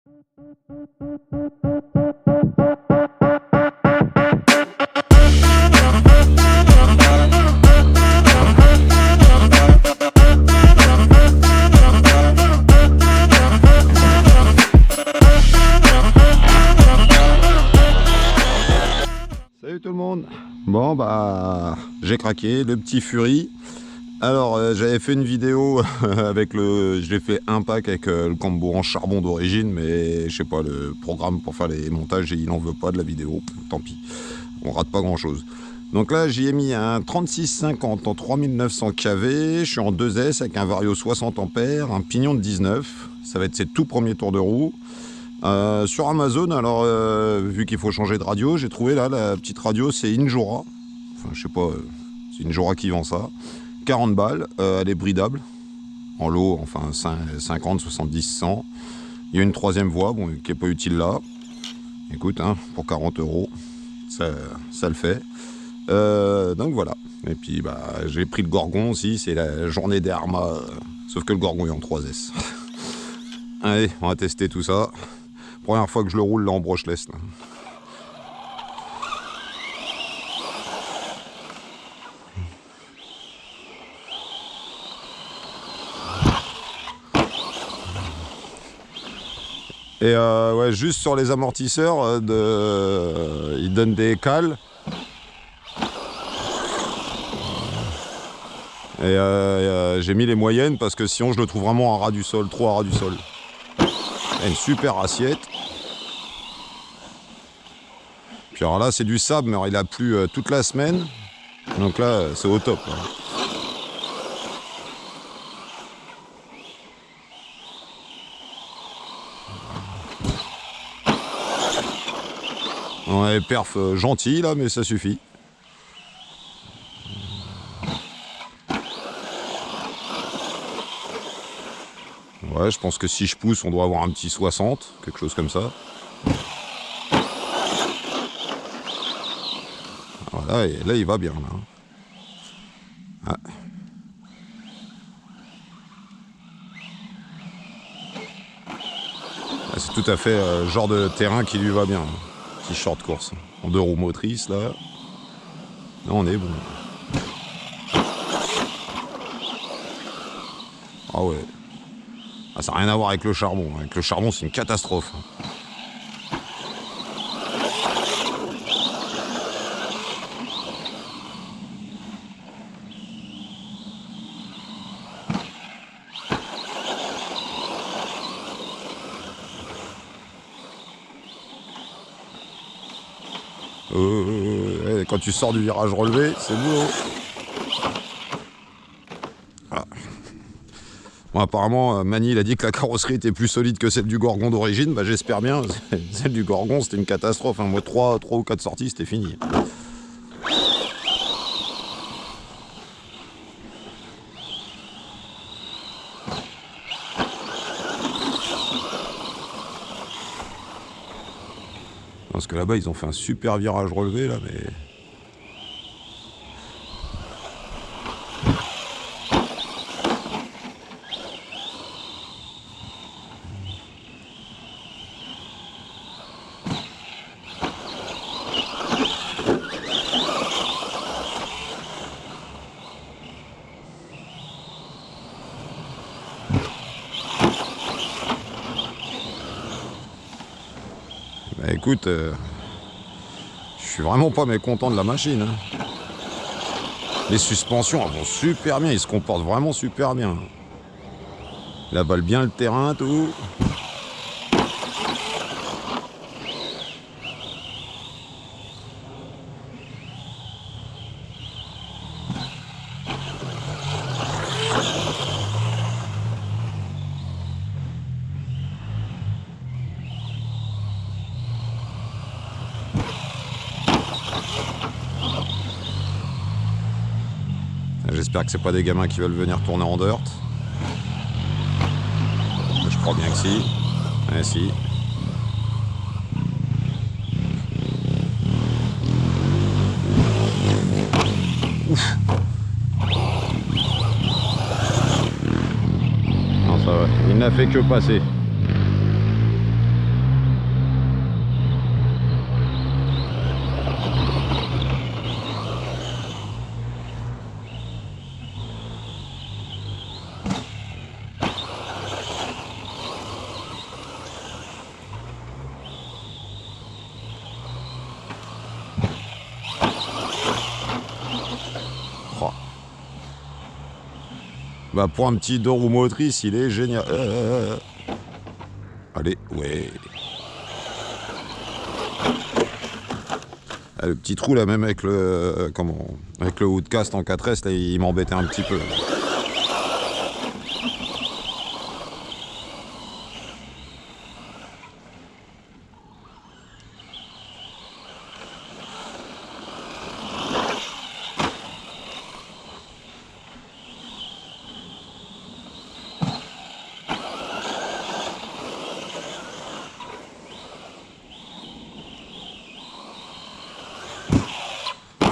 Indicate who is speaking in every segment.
Speaker 1: Salut tout le monde. Bon bah j'ai craqué, le petit Fury. Alors j'avais fait une vidéo avec j'ai fait un pack avec le Cambo en charbon d'origine, mais je sais pas, le programme pour faire les montages il en veut pas de la vidéo, tant pis, on rate pas grand chose. Donc là j'y ai mis un 3650 en 3900 kV, je suis en 2S avec un Vario 60 ampères, un pignon de 19, ça va être ses tout premiers tours de roue. Sur Amazon, alors vu qu'il faut changer de radio, j'ai trouvé là la petite radio, c'est Injora. Enfin, je sais pas, c'est Injora qui vend ça. 40 balles, elle est bridable en lot, enfin 50, 70, 100. Il y a une troisième voie, bon, qui n'est pas utile là. Écoute, hein, pour 40 €, ça le fait. Donc voilà. Et puis bah, j'ai pris le Gorgon aussi, c'est la journée des Arma, sauf que le Gorgon est en 3S. Allez, on va tester tout ça. Première fois que je le roule là en brushless. Là. Et ouais, juste sur les amortisseurs, ils donnent des cales. Et j'ai mis les moyennes parce que sinon je le trouve vraiment à ras du sol, trop à ras du sol. Et une super assiette. Puis alors là c'est du sable, mais alors, il a plu toute la semaine. Donc là c'est au top. Hein. Ouais, perf gentil là, mais ça suffit. Ouais, je pense que si je pousse, on doit avoir un petit 60, quelque chose comme ça. Voilà, et là il va bien là. Ah. C'est tout à fait le genre de terrain qui lui va bien. Petit short course. En 2 roues motrices là. Là on est bon. Ah ouais. Ah, ça n'a rien à voir avec le charbon. Avec le charbon c'est une catastrophe. Quand tu sors du virage relevé, c'est boulot. Voilà. Bon, apparemment, Mani il a dit que la carrosserie était plus solide que celle du Gorgon d'origine. Bah, j'espère bien. Celle du Gorgon, c'était une catastrophe. Hein. Moi, 3 ou 4 sorties, c'était fini. Parce que là-bas, ils ont fait un super virage relevé, là, mais... Bah écoute, je suis vraiment pas mécontent de la machine. Hein. Les suspensions, elles vont super bien, ils se comportent vraiment super bien. Ils avalent bien le terrain, tout. J'espère que c'est pas des gamins qui veulent venir tourner en dirt. Je crois bien que si. Ouais, si. Ouf. Non, ça va. Il n'a fait que passer. Bah pour un petit 2 roues motrices, il est génial. Allez, ouais. Ah, le petit trou là, même avec le avec le Woodcast en 4S, là, il m'embêtait un petit peu.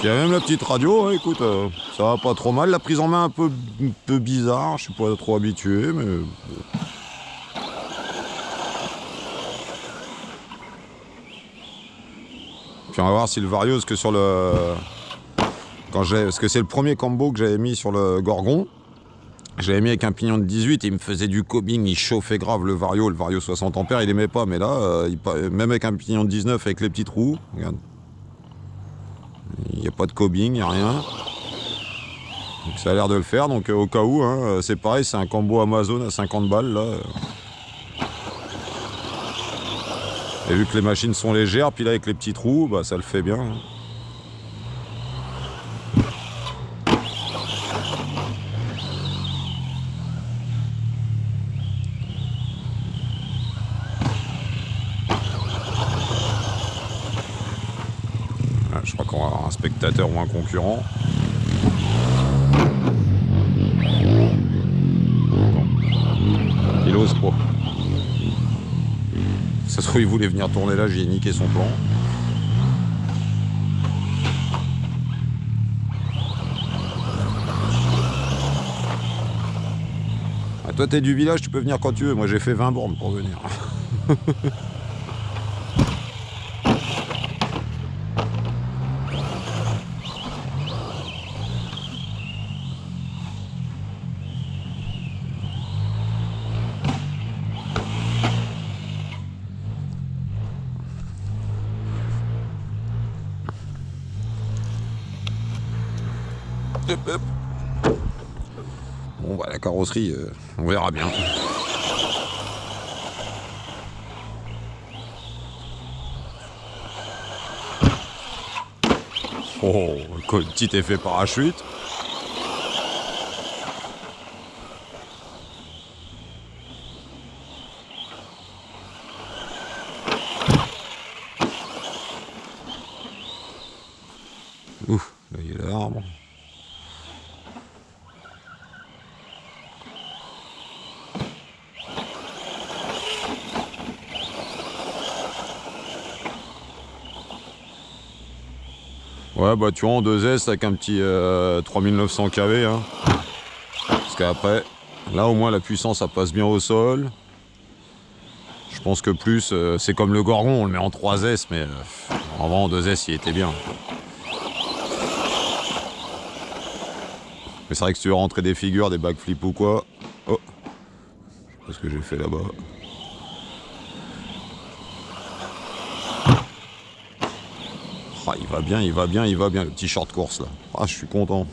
Speaker 1: Il y a même la petite radio, hein, écoute, ça va pas trop mal. La prise en main un peu bizarre, je suis pas trop habitué, mais... Puis on va voir si le Vario, parce que sur le... Parce que c'est le premier combo que j'avais mis sur le Gorgon. Je l'avais mis avec un pignon de 18 et il me faisait du cobbing, il chauffait grave le Vario 60 ampères, il aimait pas, mais là, même avec un pignon de 19 avec les petites roues, regarde. Il n'y a pas de cobbing, il n'y a rien. Donc ça a l'air de le faire, donc au cas où, hein, c'est pareil, c'est un combo Amazon à 50 balles là. Et vu que les machines sont légères, puis là avec les petits trous, bah ça le fait bien. Hein. Je crois qu'on va avoir un spectateur ou un concurrent. Il ose pas. Ça se trouve, il voulait venir tourner là, j'ai niqué son plan. Ah, toi, t'es du village, tu peux venir quand tu veux. Moi, j'ai fait 20 bornes pour venir. Bon bah la carrosserie, on verra bien. Oh, petit effet parachute. Ouf, là il y a l'arbre. Ouais, bah tu vois, en 2S avec un petit 3900 kV. Hein. Parce qu'après, là au moins la puissance, ça passe bien au sol. Je pense que plus, c'est comme le Gorgon, on le met en 3S, mais en vrai en 2S, il était bien. Mais c'est vrai que si tu veux rentrer des figures, des backflips ou quoi... Oh, je sais pas ce que j'ai fait là-bas. Ah, il va bien, il va bien, il va bien, le petit short course là. Ah, je suis content.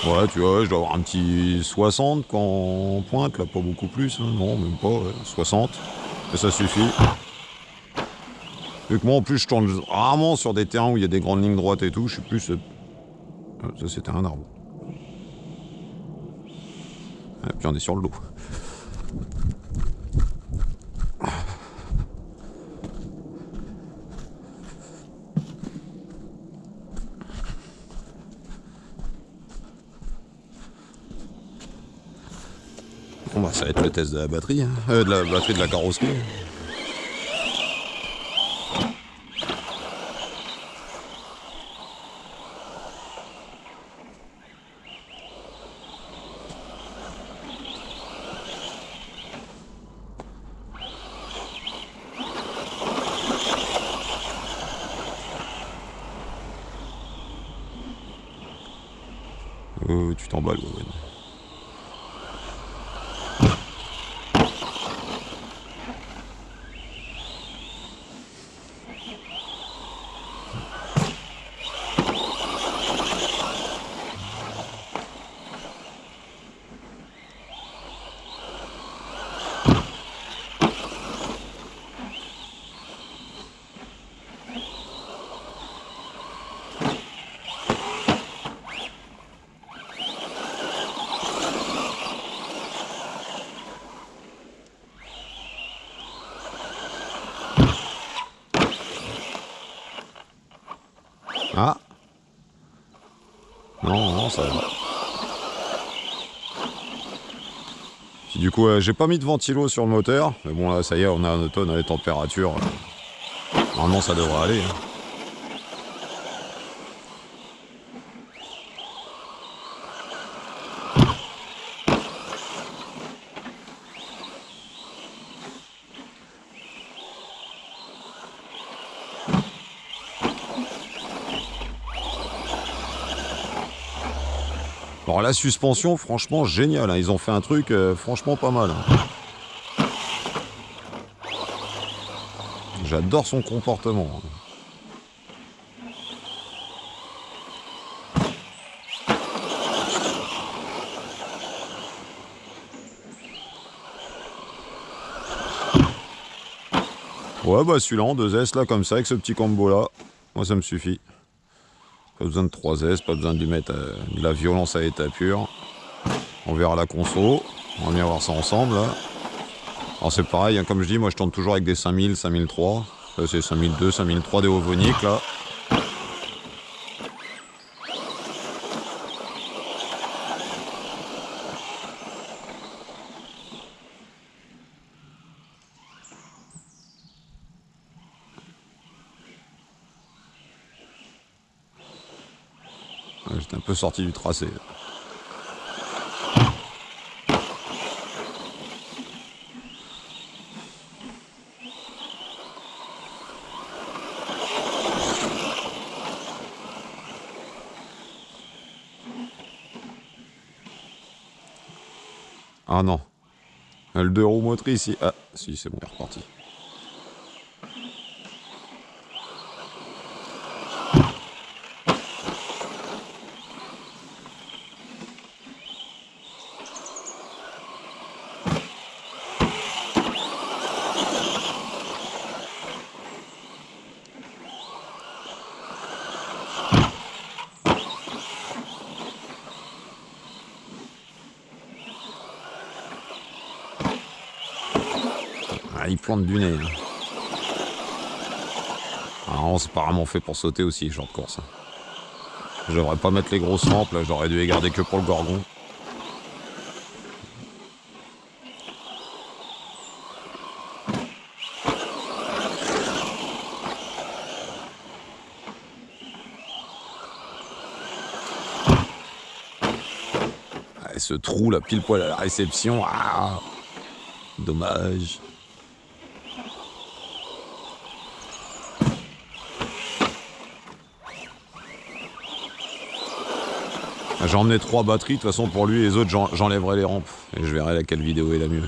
Speaker 1: Ouais, tu vois, je dois avoir un petit 60 quand on pointe, là, pas beaucoup plus. Hein. Non, même pas, ouais, 60. Et ça suffit. Vu que moi, en plus, je tourne rarement sur des terrains où il y a des grandes lignes droites et tout. Je suis plus... Ça, c'était un arbre. Et puis on est sur le dos. Bon bah ça va être le test de la batterie, hein. De la batterie de la carrosserie. Tu t'emballes, ouais. ça. Puis du coup, j'ai pas mis de ventilo sur le moteur. Mais bon, là, ça y est, on a un automne à les températures. Normalement, ça devrait aller. Hein. Alors la suspension, franchement, génial. Hein. Ils ont fait un truc franchement pas mal. Hein. J'adore son comportement. Hein. Ouais, bah celui-là en 2S, là, comme ça, avec ce petit combo-là, moi ça me suffit. Pas besoin de 3S, pas besoin de lui mettre de la violence à état pur. On verra la conso, on va bien voir ça ensemble, là. Alors c'est pareil, hein, comme je dis, moi je tourne toujours avec des 5000, 5003. Là c'est 5002, 5003 des Ovonic, là. J'étais un peu sorti du tracé. Ah non. Le 2 roues motrices ici. Ah, si, c'est bon, il est reparti. Ah, il plante du nez. Hein. Alors, c'est apparemment fait pour sauter aussi, ce genre de course. Hein. Je devrais pas mettre les grosses rampes, là, j'aurais dû les garder que pour le gorgon. Ah, ce trou là, pile poil à la réception, ah, dommage. J'ai emmené 3 batteries, de toute façon pour lui, les autres j'enlèverai les rampes. Et je verrai laquelle vidéo est la mieux.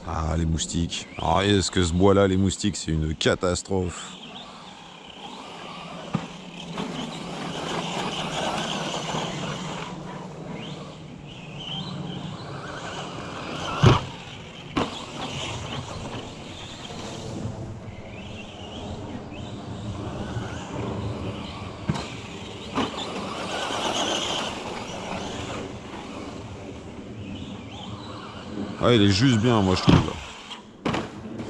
Speaker 1: Ah, les moustiques. Ah, est-ce que ce bois-là, les moustiques, c'est une catastrophe. Ah, il est juste bien, moi, je trouve.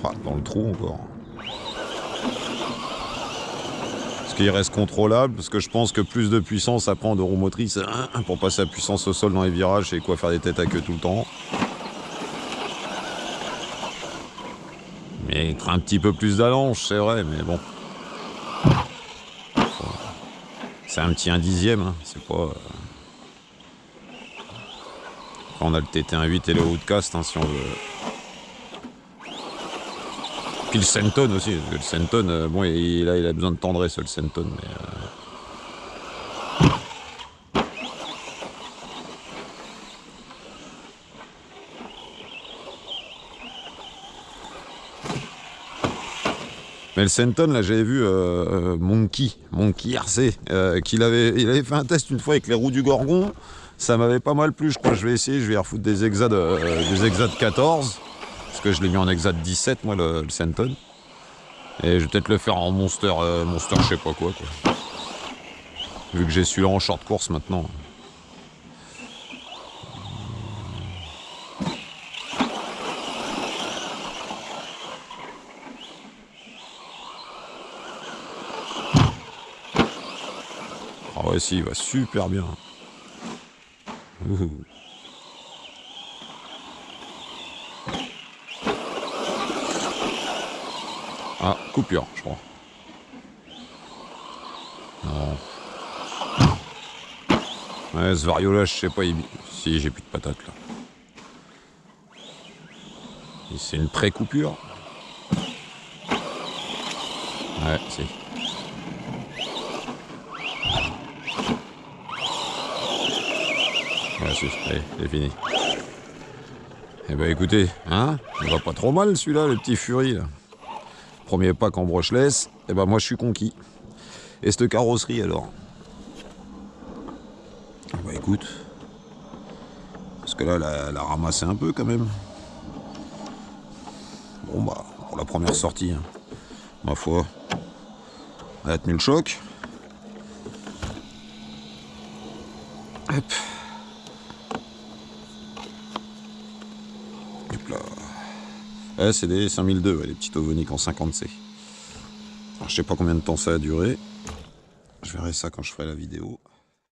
Speaker 1: Ah, dans le trou, encore. Est-ce qu'il reste contrôlable? Parce que je pense que plus de puissance après en 2 roues motrices, pour passer à puissance au sol dans les virages, c'est quoi faire des têtes à queue tout le temps. Mais il craint un petit peu plus d'allonge, c'est vrai, mais bon. C'est un petit 1/10, hein, c'est pas... On a le TT18 et le Outcast, hein, si on veut. puis le Senton aussi. Le Senton, bon, il a besoin de tendresse, le Senton, mais... Mais le Senton, là, j'avais vu Monkey RC, il avait fait un test une fois avec les roues du Gorgon. Ça m'avait pas mal plu, je crois que je vais essayer. Je vais y refoutre des exas de 14. Parce que je l'ai mis en exa de 17, moi, le Senton. Et je vais peut-être le faire en Monster je sais pas quoi. Vu que j'ai celui-là en short course maintenant. Ah ouais, si, il va super bien. Ouh. Ah, coupure, je crois. Non. Ouais, ce variolage, je sais pas, si j'ai plus de patates là. Et c'est une pré-coupure. Ouais, si. Ouais, si, allez, c'est fini. Eh ben écoutez, hein, il va pas trop mal celui-là, le petit Fury là. Premier pack en brushless, et ben moi je suis conquis. Et cette carrosserie alors? Bah écoute, parce que là, elle a ramassé un peu quand même. Bon bah, pour la première sortie, hein, ma foi, elle a tenu le choc. Hop. Hop là. Ouais, c'est des 5002, ouais, les petits Ovonic en 50C. Alors, je sais pas combien de temps ça a duré. Je verrai ça quand je ferai la vidéo.